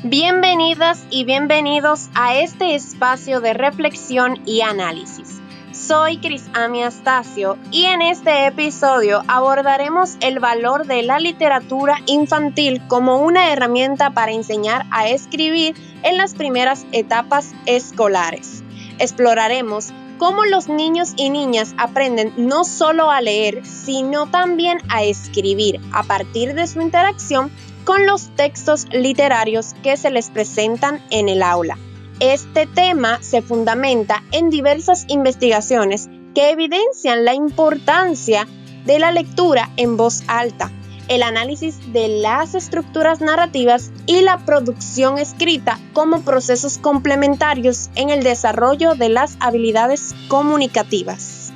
Bienvenidas y bienvenidos a este espacio de reflexión y análisis. Soy Crisami Astacio y en este episodio abordaremos el valor de la literatura infantil como una herramienta para enseñar a escribir en las primeras etapas escolares. Exploraremos cómo los niños y niñas aprenden no solo a leer, sino también a escribir a partir de su interacción con los textos literarios que se les presentan en el aula. Este tema se fundamenta en diversas investigaciones que evidencian la importancia de la lectura en voz alta, el análisis de las estructuras narrativas y la producción escrita como procesos complementarios en el desarrollo de las habilidades comunicativas.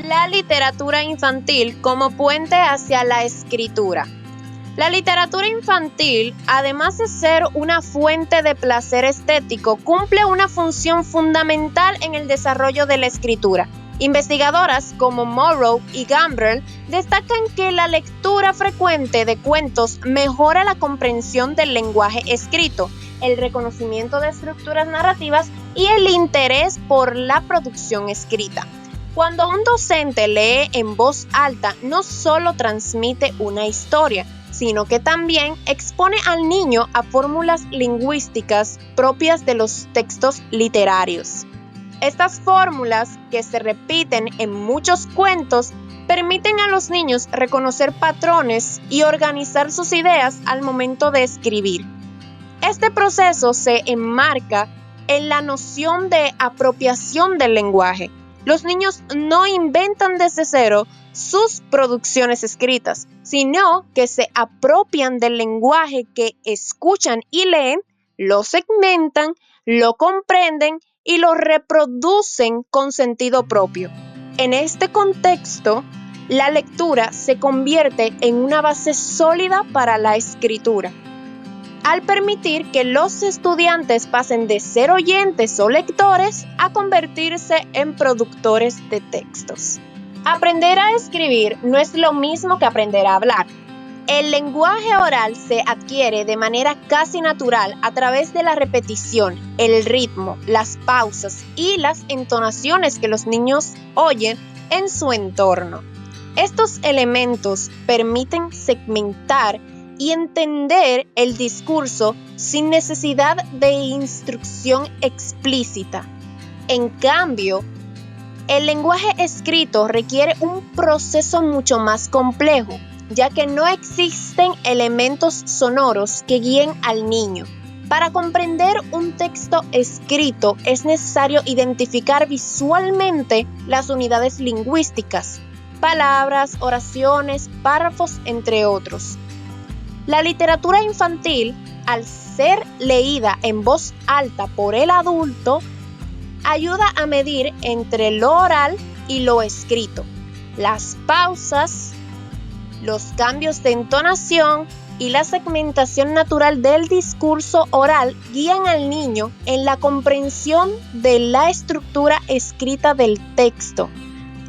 La literatura infantil como puente hacia la escritura. La literatura infantil, además de ser una fuente de placer estético, cumple una función fundamental en el desarrollo de la escritura. Investigadoras como Morrow y Gambrell destacan que la lectura frecuente de cuentos mejora la comprensión del lenguaje escrito, el reconocimiento de estructuras narrativas y el interés por la producción escrita. Cuando un docente lee en voz alta, no solo transmite una historia, sino que también expone al niño a fórmulas lingüísticas propias de los textos literarios. Estas fórmulas, que se repiten en muchos cuentos, permiten a los niños reconocer patrones y organizar sus ideas al momento de escribir. Este proceso se enmarca en la noción de apropiación del lenguaje. Los niños no inventan desde cero sus producciones escritas, sino que se apropian del lenguaje que escuchan y leen, lo segmentan, lo comprenden y lo reproducen con sentido propio. En este contexto, la lectura se convierte en una base sólida para la escritura, al permitir que los estudiantes pasen de ser oyentes o lectores a convertirse en productores de textos. Aprender a escribir no es lo mismo que aprender a hablar. El lenguaje oral se adquiere de manera casi natural a través de la repetición, el ritmo, las pausas y las entonaciones que los niños oyen en su entorno. Estos elementos permiten segmentar y entender el discurso sin necesidad de instrucción explícita. En cambio, el lenguaje escrito requiere un proceso mucho más complejo, ya que no existen elementos sonoros que guíen al niño. Para comprender un texto escrito es necesario identificar visualmente las unidades lingüísticas, palabras, oraciones, párrafos, entre otros. La literatura infantil, al ser leída en voz alta por el adulto, ayuda a medir entre lo oral y lo escrito. Las pausas, los cambios de entonación y la segmentación natural del discurso oral guían al niño en la comprensión de la estructura escrita del texto.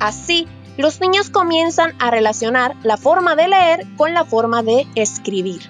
Así, los niños comienzan a relacionar la forma de leer con la forma de escribir.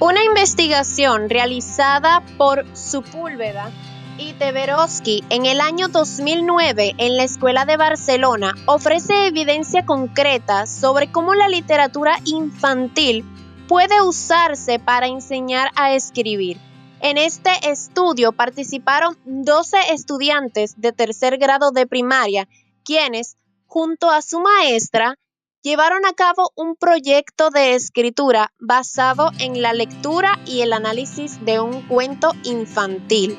Una investigación realizada por Sepúlveda y Tversky en el año 2009 en la Escuela de Barcelona ofrece evidencia concreta sobre cómo la literatura infantil puede usarse para enseñar a escribir. En este estudio participaron 12 estudiantes de tercer grado de primaria, quienes, junto a su maestra, llevaron a cabo un proyecto de escritura basado en la lectura y el análisis de un cuento infantil.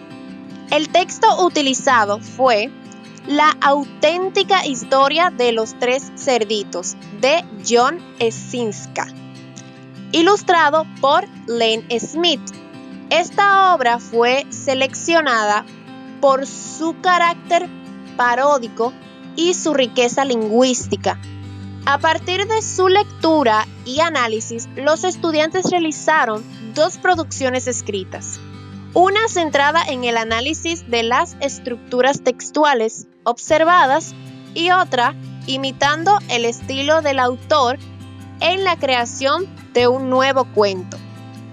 El texto utilizado fue La auténtica historia de los tres cerditos, de John Szczynka, ilustrado por Lane Smith. Esta obra fue seleccionada por su carácter paródico y su riqueza lingüística. A partir de su lectura y análisis, los estudiantes realizaron 2 producciones escritas. Una centrada en el análisis de las estructuras textuales observadas y otra imitando el estilo del autor en la creación de un nuevo cuento.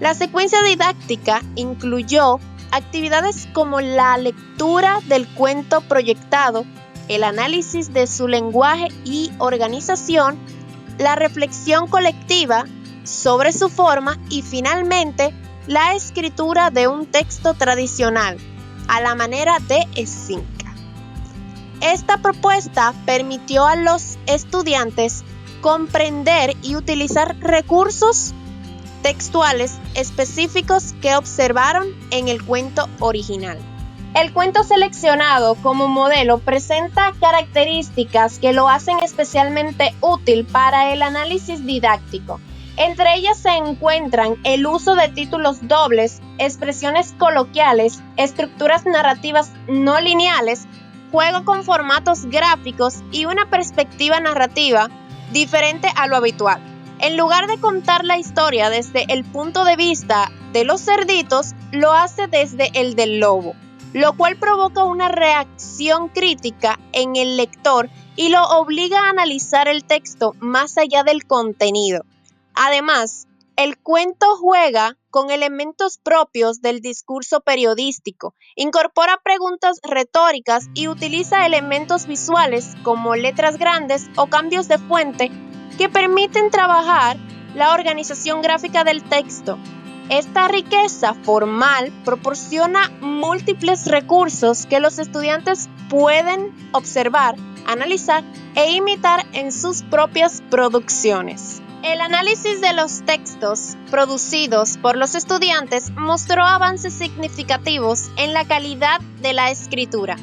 La secuencia didáctica incluyó actividades como la lectura del cuento proyectado, el análisis de su lenguaje y organización, la reflexión colectiva sobre su forma y finalmente la escritura de un texto tradicional a la manera de Escinca. Esta propuesta permitió a los estudiantes comprender y utilizar recursos textuales específicos que observaron en el cuento original. El cuento seleccionado como modelo presenta características que lo hacen especialmente útil para el análisis didáctico. Entre ellas se encuentran el uso de títulos dobles, expresiones coloquiales, estructuras narrativas no lineales, juego con formatos gráficos y una perspectiva narrativa diferente a lo habitual. En lugar de contar la historia desde el punto de vista de los cerditos, lo hace desde el del lobo, lo cual provoca una reacción crítica en el lector y lo obliga a analizar el texto más allá del contenido. Además, el cuento juega con elementos propios del discurso periodístico, incorpora preguntas retóricas y utiliza elementos visuales como letras grandes o cambios de fuente que permiten trabajar la organización gráfica del texto. Esta riqueza formal proporciona múltiples recursos que los estudiantes pueden observar, analizar e imitar en sus propias producciones. El análisis de los textos producidos por los estudiantes mostró avances significativos en la calidad de la escritura.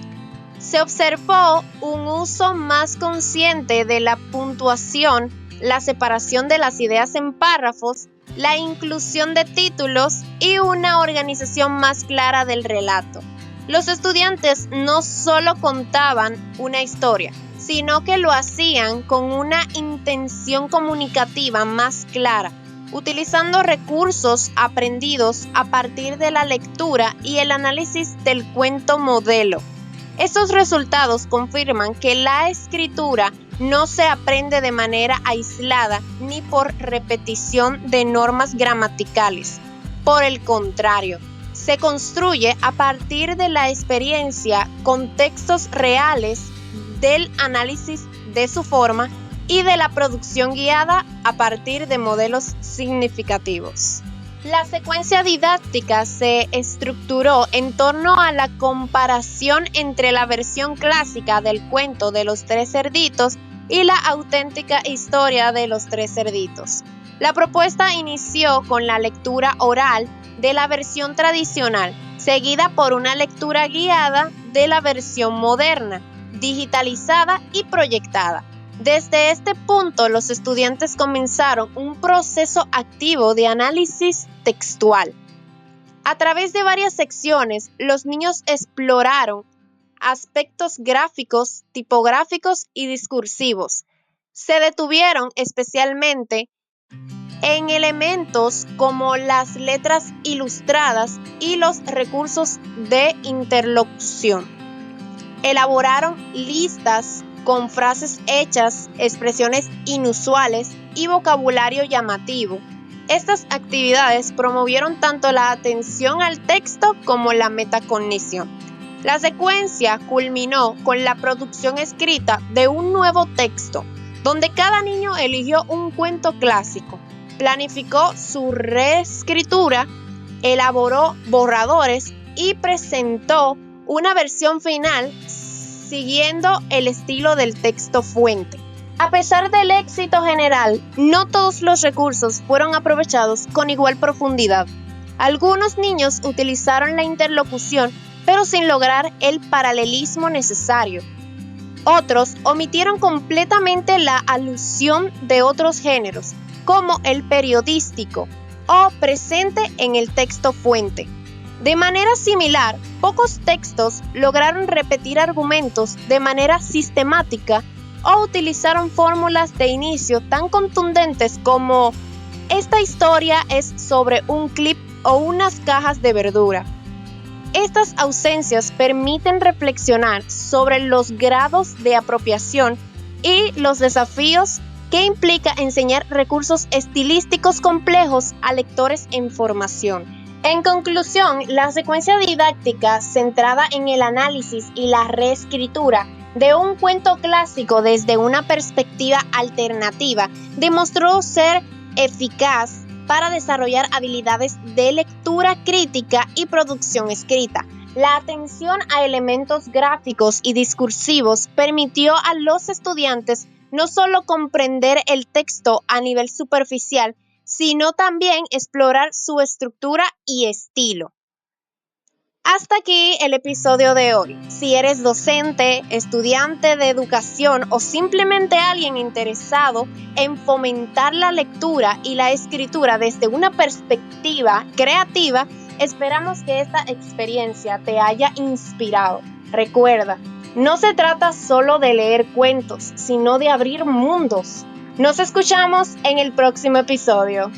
Se observó un uso más consciente de la puntuación, la separación de las ideas en párrafos, la inclusión de títulos y una organización más clara del relato. Los estudiantes no solo contaban una historia, sino que lo hacían con una intención comunicativa más clara, utilizando recursos aprendidos a partir de la lectura y el análisis del cuento modelo. Estos resultados confirman que la escritura no se aprende de manera aislada ni por repetición de normas gramaticales. Por el contrario, se construye a partir de la experiencia con textos reales, del análisis de su forma y de la producción guiada a partir de modelos significativos. La secuencia didáctica se estructuró en torno a la comparación entre la versión clásica del cuento de los tres cerditos y la auténtica historia de los tres cerditos. La propuesta inició con la lectura oral de la versión tradicional, seguida por una lectura guiada de la versión moderna, digitalizada y proyectada. Desde este punto, los estudiantes comenzaron un proceso activo de análisis textual. A través de varias secciones, los niños exploraron aspectos gráficos, tipográficos y discursivos. Se detuvieron especialmente en elementos como las letras ilustradas y los recursos de interlocución. Elaboraron listas con frases hechas, expresiones inusuales y vocabulario llamativo. Estas actividades promovieron tanto la atención al texto como la metacognición. La secuencia culminó con la producción escrita de un nuevo texto, donde cada niño eligió un cuento clásico, planificó su reescritura, elaboró borradores y presentó una versión final siguiendo el estilo del texto fuente. A pesar del éxito general, no todos los recursos fueron aprovechados con igual profundidad. Algunos niños utilizaron la interlocución, pero sin lograr el paralelismo necesario. Otros omitieron completamente la alusión de otros géneros, como el periodístico o presente en el texto fuente. De manera similar, pocos textos lograron repetir argumentos de manera sistemática o utilizaron fórmulas de inicio tan contundentes como "esta historia es sobre un clip o unas cajas de verdura". Estas ausencias permiten reflexionar sobre los grados de apropiación y los desafíos que implica enseñar recursos estilísticos complejos a lectores en formación. En conclusión, la secuencia didáctica centrada en el análisis y la reescritura de un cuento clásico desde una perspectiva alternativa demostró ser eficaz para desarrollar habilidades de lectura crítica y producción escrita. La atención a elementos gráficos y discursivos permitió a los estudiantes no solo comprender el texto a nivel superficial, sino también explorar su estructura y estilo. Hasta aquí el episodio de hoy. Si eres docente, estudiante de educación o simplemente alguien interesado en fomentar la lectura y la escritura desde una perspectiva creativa, esperamos que esta experiencia te haya inspirado. Recuerda, no se trata solo de leer cuentos, sino de abrir mundos. Nos escuchamos en el próximo episodio.